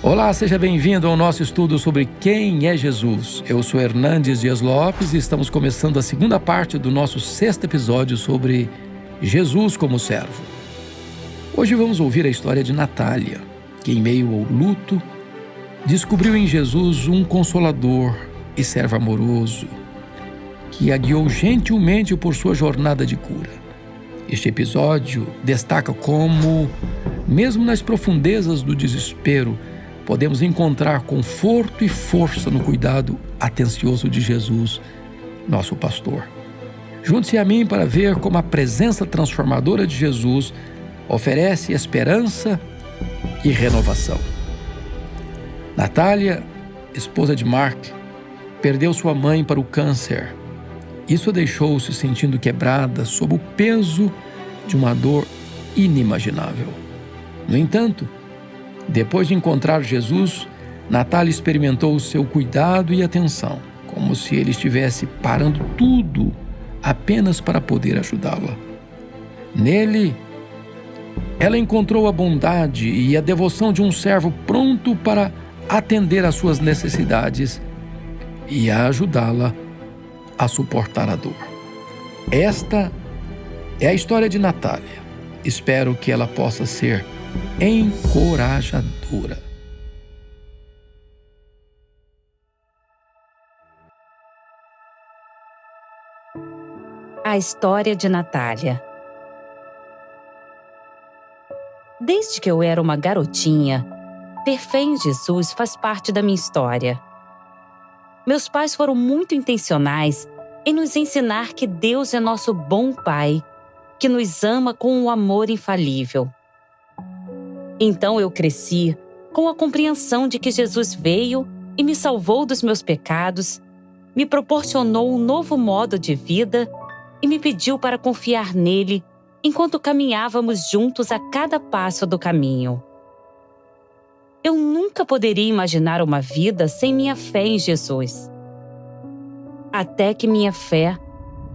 Olá, seja bem-vindo ao nosso estudo sobre quem é Jesus. Eu sou Hernandes Dias Lopes e estamos começando a segunda parte do nosso 6º episódio sobre Jesus como servo. Hoje vamos ouvir a história de Natália, que em meio ao luto, descobriu em Jesus um consolador e servo amoroso, que a guiou gentilmente por sua jornada de cura. Este episódio destaca como, mesmo nas profundezas do desespero, podemos encontrar conforto e força no cuidado atencioso de Jesus, nosso pastor. Junte-se a mim para ver como a presença transformadora de Jesus oferece esperança e renovação. Natália, esposa de Mark, perdeu sua mãe para o câncer. Isso a deixou se sentindo quebrada sob o peso de uma dor inimaginável. No entanto, depois de encontrar Jesus, Natália experimentou o seu cuidado e atenção, como se ele estivesse parando tudo apenas para poder ajudá-la. Nele, ela encontrou a bondade e a devoção de um servo pronto para atender às suas necessidades e a ajudá-la a suportar a dor. Esta é a história de Natália. Espero que ela possa ser encorajadora. A história de Natália. Desde que eu era uma garotinha, ter fé em Jesus faz parte da minha história. Meus pais foram muito intencionais em nos ensinar que Deus é nosso bom Pai, que nos ama com um amor infalível. Então eu cresci com a compreensão de que Jesus veio e me salvou dos meus pecados, me proporcionou um novo modo de vida e me pediu para confiar nele enquanto caminhávamos juntos a cada passo do caminho. Eu nunca poderia imaginar uma vida sem minha fé em Jesus. Até que minha fé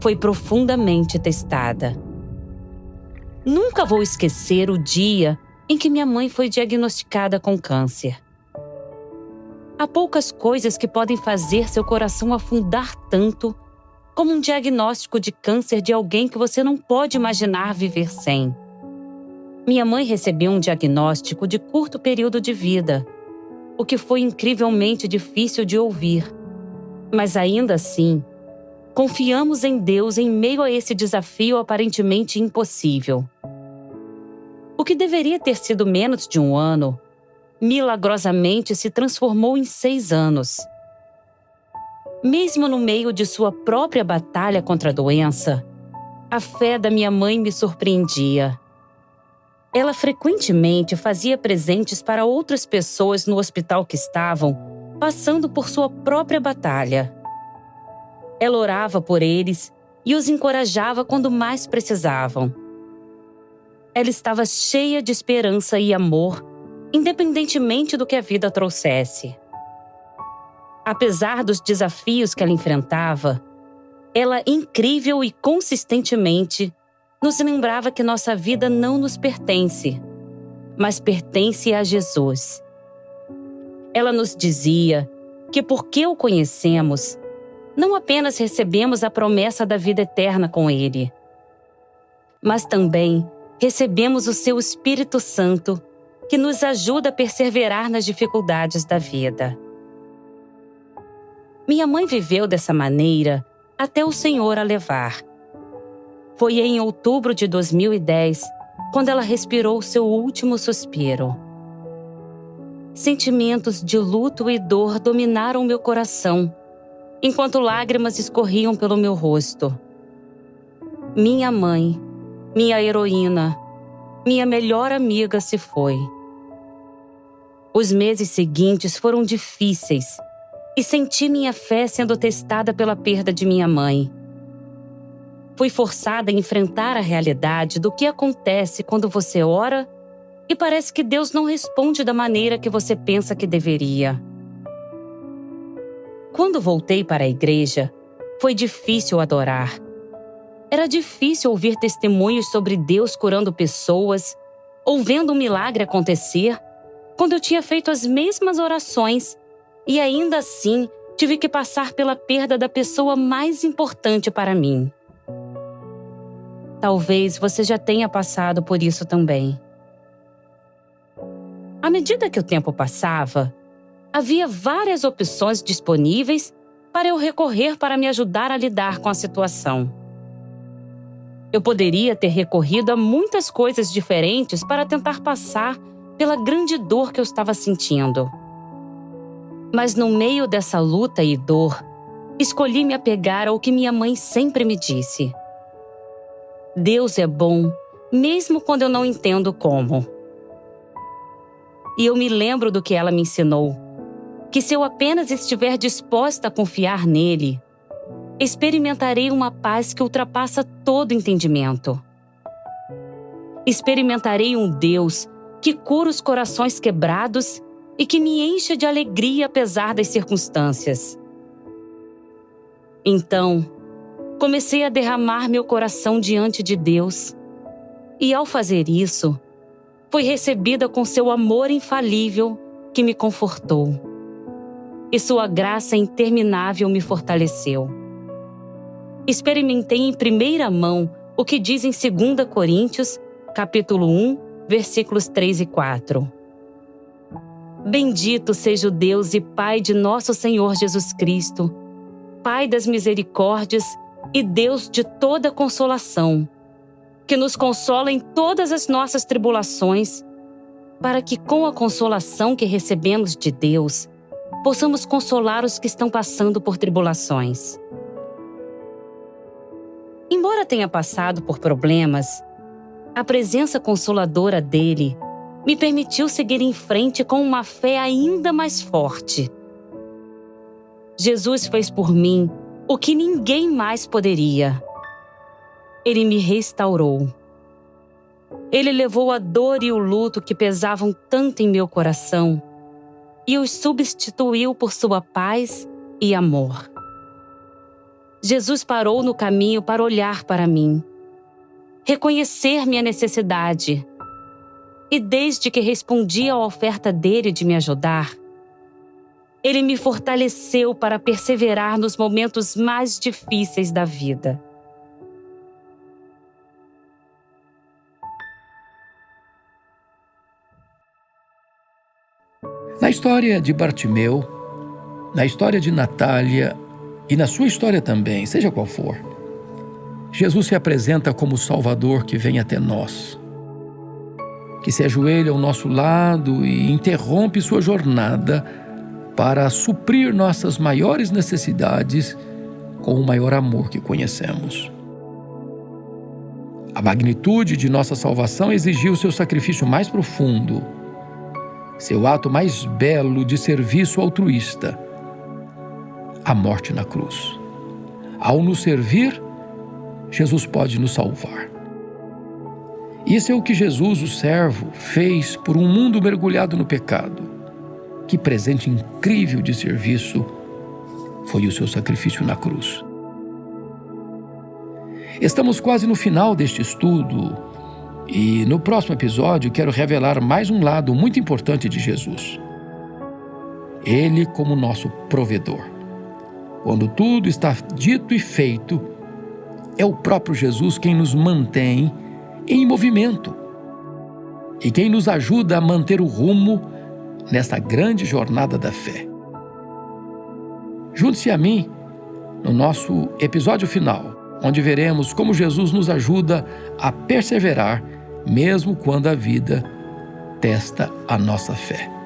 foi profundamente testada. Nunca vou esquecer o dia em que minha mãe foi diagnosticada com câncer. Há poucas coisas que podem fazer seu coração afundar tanto como um diagnóstico de câncer de alguém que você não pode imaginar viver sem. Minha mãe recebeu um diagnóstico de curto período de vida, o que foi incrivelmente difícil de ouvir. Mas ainda assim, confiamos em Deus em meio a esse desafio aparentemente impossível. O que deveria ter sido menos de um ano, milagrosamente se transformou em 6 anos. Mesmo no meio de sua própria batalha contra a doença, a fé da minha mãe me surpreendia. Ela frequentemente fazia presentes para outras pessoas no hospital que estavam passando por sua própria batalha. Ela orava por eles e os encorajava quando mais precisavam. Ela estava cheia de esperança e amor, independentemente do que a vida trouxesse. Apesar dos desafios que ela enfrentava, ela incrível e consistentemente nos lembrava que nossa vida não nos pertence, mas pertence a Jesus. Ela nos dizia que porque o conhecemos, não apenas recebemos a promessa da vida eterna com Ele, mas também recebemos o seu Espírito Santo, que nos ajuda a perseverar nas dificuldades da vida. Minha mãe viveu dessa maneira até o Senhor a levar. Foi em outubro de 2010, quando ela respirou seu último suspiro. Sentimentos de luto e dor dominaram meu coração, enquanto lágrimas escorriam pelo meu rosto. Minha mãe, minha heroína, minha melhor amiga se foi. Os meses seguintes foram difíceis e senti minha fé sendo testada pela perda de minha mãe. Fui forçada a enfrentar a realidade do que acontece quando você ora e parece que Deus não responde da maneira que você pensa que deveria. Quando voltei para a igreja, foi difícil adorar. Era difícil ouvir testemunhos sobre Deus curando pessoas ou vendo um milagre acontecer, quando eu tinha feito as mesmas orações e ainda assim tive que passar pela perda da pessoa mais importante para mim. Talvez você já tenha passado por isso também. À medida que o tempo passava, havia várias opções disponíveis para eu recorrer para me ajudar a lidar com a situação. Eu poderia ter recorrido a muitas coisas diferentes para tentar passar pela grande dor que eu estava sentindo. Mas no meio dessa luta e dor, escolhi me apegar ao que minha mãe sempre me disse. Deus é bom, mesmo quando eu não entendo como. E eu me lembro do que ela me ensinou, que se eu apenas estiver disposta a confiar nele, experimentarei uma paz que ultrapassa todo entendimento. Experimentarei um Deus que cura os corações quebrados e que me enche de alegria apesar das circunstâncias. Então, comecei a derramar meu coração diante de Deus. E ao fazer isso, fui recebida com seu amor infalível que me confortou. E sua graça interminável me fortaleceu. Experimentei em primeira mão o que diz em 2 Coríntios, capítulo 1, versículos 3 e 4. Bendito seja o Deus e Pai de nosso Senhor Jesus Cristo, Pai das misericórdias e Deus de toda consolação, que nos consola em todas as nossas tribulações, para que com a consolação que recebemos de Deus, possamos consolar os que estão passando por tribulações. Embora tenha passado por problemas, a presença consoladora dele me permitiu seguir em frente com uma fé ainda mais forte. Jesus fez por mim o que ninguém mais poderia. Ele me restaurou. Ele levou a dor e o luto que pesavam tanto em meu coração e os substituiu por sua paz e amor. Jesus parou no caminho para olhar para mim, reconhecer minha necessidade. E desde que respondi à oferta dele de me ajudar, ele me fortaleceu para perseverar nos momentos mais difíceis da vida. Na história de Bartimeu, na história de Natália e na sua história também, seja qual for, Jesus se apresenta como o Salvador que vem até nós, que se ajoelha ao nosso lado e interrompe sua jornada para suprir nossas maiores necessidades com o maior amor que conhecemos. A magnitude de nossa salvação exigiu seu sacrifício mais profundo, seu ato mais belo de serviço altruísta, a morte na cruz. Ao nos servir, Jesus pode nos salvar. Isso é o que Jesus, o servo, fez por um mundo mergulhado no pecado. Que presente incrível de serviço foi o seu sacrifício na cruz. Estamos quase no final deste estudo e no próximo episódio quero revelar mais um lado muito importante de Jesus. Ele como nosso provedor. Quando tudo está dito e feito, é o próprio Jesus quem nos mantém em movimento e quem nos ajuda a manter o rumo nesta grande jornada da fé. Junte-se a mim no nosso episódio final, onde veremos como Jesus nos ajuda a perseverar mesmo quando a vida testa a nossa fé.